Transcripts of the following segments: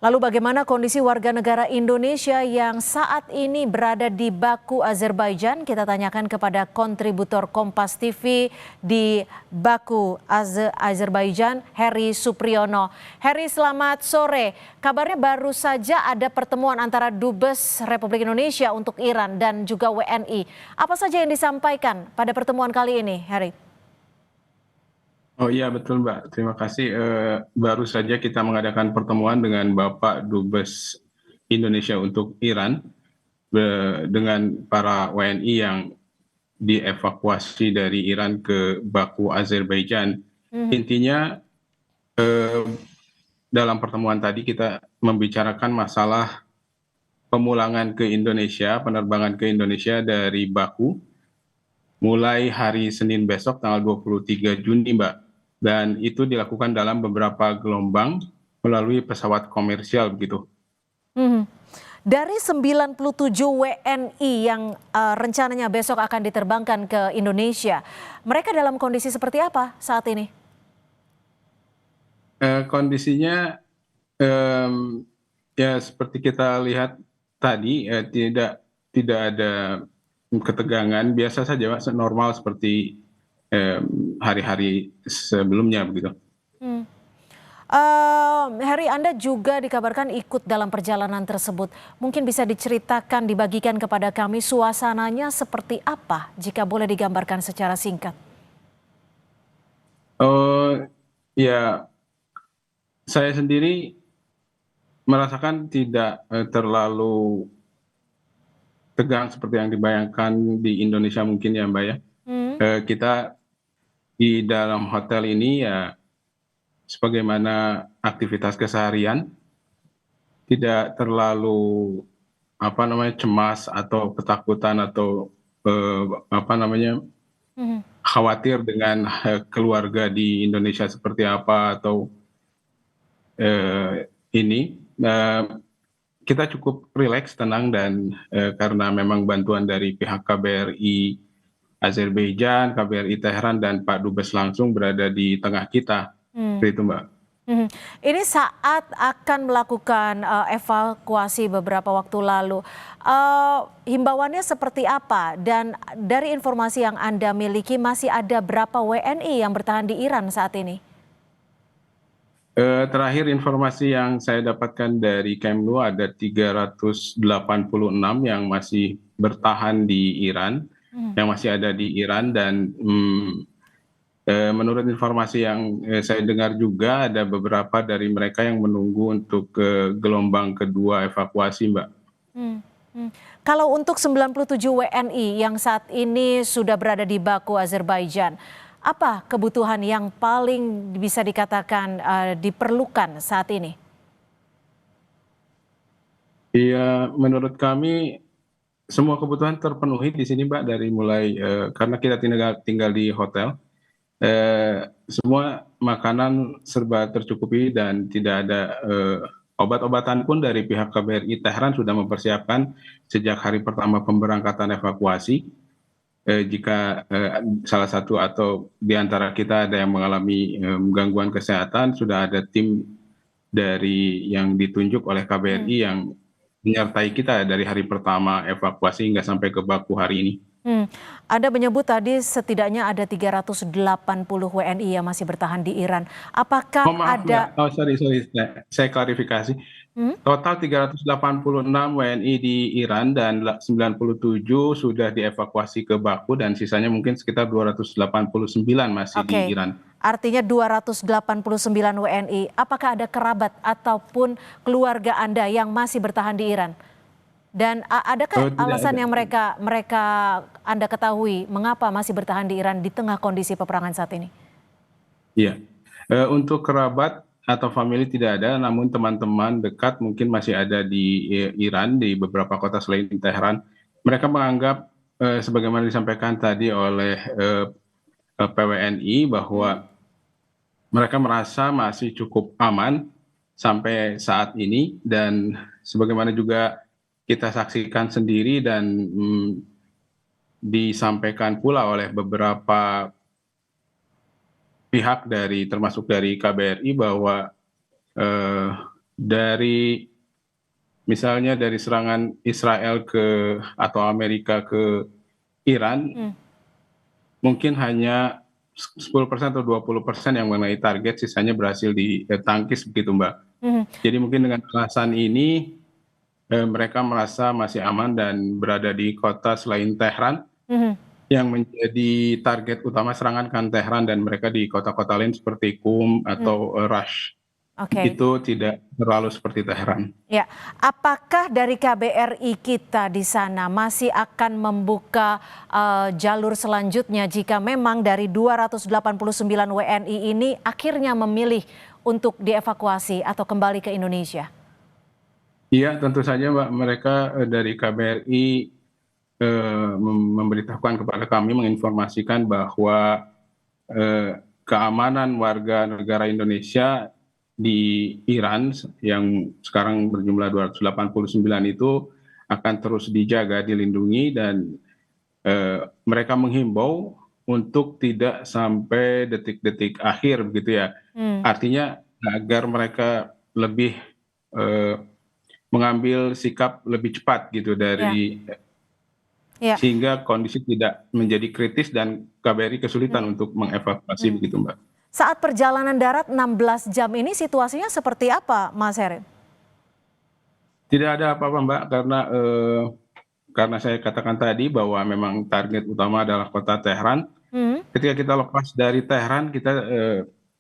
Lalu bagaimana kondisi warga negara Indonesia yang saat ini berada di Baku, Azerbaijan? Kita tanyakan kepada kontributor Kompas TV di Baku, Azerbaijan, Heri Supriyono. Heri, selamat sore. Kabarnya baru saja ada pertemuan antara Dubes Republik Indonesia untuk Iran dan juga WNI. Apa saja yang disampaikan pada pertemuan kali ini, Heri? Oh iya betul Mbak, terima kasih. Baru saja kita mengadakan pertemuan dengan Bapak Dubes Indonesia untuk Iran dengan para WNI yang dievakuasi dari Iran ke Baku, Azerbaijan. Intinya dalam pertemuan tadi kita membicarakan masalah pemulangan ke Indonesia, penerbangan ke Indonesia dari Baku mulai hari Senin besok tanggal 23 Juni Mbak. Dan itu dilakukan dalam beberapa gelombang melalui pesawat komersial begitu. Dari 97 WNI yang rencananya besok akan diterbangkan ke Indonesia, mereka dalam kondisi seperti apa saat ini? Kondisinya ya seperti kita lihat tadi, tidak ada ketegangan, biasa saja Pak, normal seperti hari-hari sebelumnya begitu. Heri, Anda juga dikabarkan ikut dalam perjalanan tersebut. Mungkin bisa diceritakan, dibagikan kepada kami suasananya seperti apa jika boleh digambarkan secara singkat. Ya, saya sendiri merasakan tidak terlalu tegang seperti yang dibayangkan di Indonesia mungkin ya Mbak ya. Kita di dalam hotel ini ya sebagaimana aktivitas keseharian, tidak terlalu cemas atau ketakutan atau khawatir dengan keluarga di Indonesia seperti apa atau ini. Kita cukup rileks, tenang, dan karena memang bantuan dari pihak KBRI Azerbaijan, KBRI Teheran, dan Pak Dubes langsung berada di tengah kita. Seperti itu Mbak. Ini saat akan melakukan evakuasi beberapa waktu lalu, himbauannya seperti apa? Dan dari informasi yang Anda miliki, masih ada berapa WNI yang bertahan di Iran saat ini? Terakhir informasi yang saya dapatkan dari Kemlu ada 386 yang masih bertahan di Iran, yang masih ada di Iran, dan menurut informasi yang saya dengar juga ada beberapa dari mereka yang menunggu untuk gelombang kedua evakuasi, Mbak. Kalau untuk 97 WNI yang saat ini sudah berada di Baku, Azerbaijan, apa kebutuhan yang paling bisa dikatakan diperlukan saat ini? Iya, menurut kami semua kebutuhan terpenuhi di sini, Mbak, dari mulai karena kita tinggal di hotel, semua makanan serba tercukupi dan tidak ada obat-obatan pun dari pihak KBRI Teheran sudah mempersiapkan sejak hari pertama pemberangkatan evakuasi. Jika salah satu atau di antara kita ada yang mengalami gangguan kesehatan, sudah ada tim dari yang ditunjuk oleh KBRI yang menyertai kita dari hari pertama evakuasi hingga sampai ke Baku hari ini. Anda menyebut tadi setidaknya ada 380 WNI yang masih bertahan di Iran. Apakah Maaf ada... ya, sorry, saya klarifikasi. Total 386 WNI di Iran dan 97 sudah dievakuasi ke Baku dan sisanya mungkin sekitar 289 masih di Iran. Artinya 289 WNI. Apakah ada kerabat ataupun keluarga Anda yang masih bertahan di Iran? Dan adakah alasan yang mereka Anda ketahui mengapa masih bertahan di Iran di tengah kondisi peperangan saat ini? Iya, untuk kerabat atau famili tidak ada, namun teman-teman dekat mungkin masih ada di Iran, di beberapa kota selain Teheran. Mereka menganggap sebagaimana disampaikan tadi oleh PWNI bahwa mereka merasa masih cukup aman sampai saat ini, dan sebagaimana juga kita saksikan sendiri dan disampaikan pula oleh beberapa pihak termasuk dari KBRI bahwa dari misalnya dari serangan Israel atau Amerika ke Iran, mungkin hanya 10% atau 20% yang mengenai target, sisanya berhasil ditangkis begitu Mbak. Jadi mungkin dengan alasan ini mereka merasa masih aman dan berada di kota selain Tehran, yang menjadi target utama serangan kan Tehran, dan mereka di kota-kota lain seperti Qum atau Rash. Itu tidak terlalu seperti Tehran. Ya, apakah dari KBRI kita di sana masih akan membuka jalur selanjutnya jika memang dari 289 WNI ini akhirnya memilih untuk dievakuasi atau kembali ke Indonesia? Iya, tentu saja Mbak, mereka dari KBRI memberitahukan kepada kami, menginformasikan bahwa keamanan warga negara Indonesia di Iran yang sekarang berjumlah 289 itu akan terus dijaga, dilindungi, dan mereka menghimbau untuk tidak sampai detik-detik akhir begitu ya. Artinya agar mereka lebih mengambil sikap lebih cepat gitu sehingga kondisi tidak menjadi kritis dan KBRI kesulitan untuk mengevakuasi begitu Mbak. Saat perjalanan darat 16 jam ini situasinya seperti apa, Mas Herin? Tidak ada apa-apa Mbak, karena saya katakan tadi bahwa memang target utama adalah kota Tehran. Ketika kita lepas dari Tehran, kita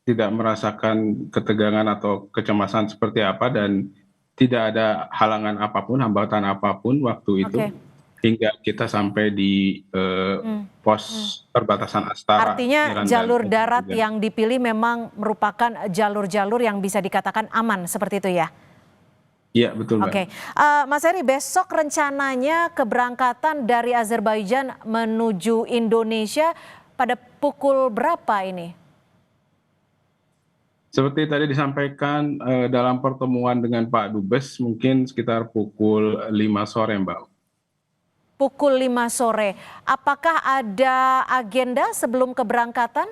tidak merasakan ketegangan atau kecemasan seperti apa, dan tidak ada halangan apapun, hambatan apapun waktu itu. Hingga kita sampai di pos perbatasan Astara. Artinya jalur darat yang dipilih memang merupakan jalur-jalur yang bisa dikatakan aman, seperti itu ya? Iya, betul Mbak. Mas Heri, besok rencananya keberangkatan dari Azerbaijan menuju Indonesia pada pukul berapa ini? Seperti tadi disampaikan dalam pertemuan dengan Pak Dubes, mungkin sekitar pukul 5 sore Mbak. Pukul 5 sore. Apakah ada agenda sebelum keberangkatan?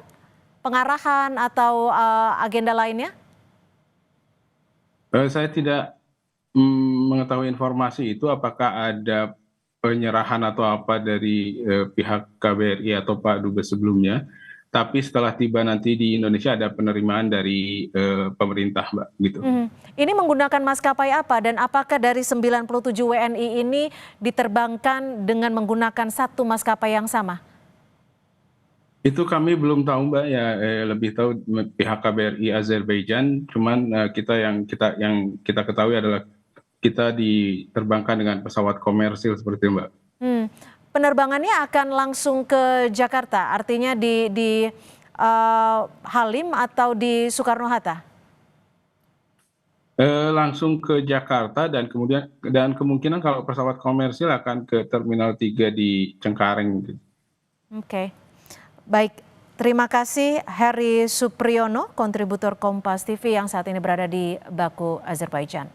Pengarahan atau agenda lainnya? Saya tidak mengetahui informasi itu, apakah ada penyerahan atau apa dari pihak KBRI atau Pak Dubes sebelumnya. Tapi setelah tiba nanti di Indonesia ada penerimaan dari pemerintah Mbak gitu. Ini menggunakan maskapai apa, dan apakah dari 97 WNI ini diterbangkan dengan menggunakan satu maskapai yang sama? Itu kami belum tahu Mbak ya, lebih tahu pihak KBRI Azerbaijan. Cuman yang kita ketahui adalah kita diterbangkan dengan pesawat komersil seperti itu Mbak. Penerbangannya akan langsung ke Jakarta, artinya di Halim atau di Soekarno-Hatta? Langsung ke Jakarta, dan kemungkinan kalau pesawat komersil akan ke Terminal 3 di Cengkareng. Baik, terima kasih Heri Supriyono, kontributor Kompas TV yang saat ini berada di Baku, Azerbaijan.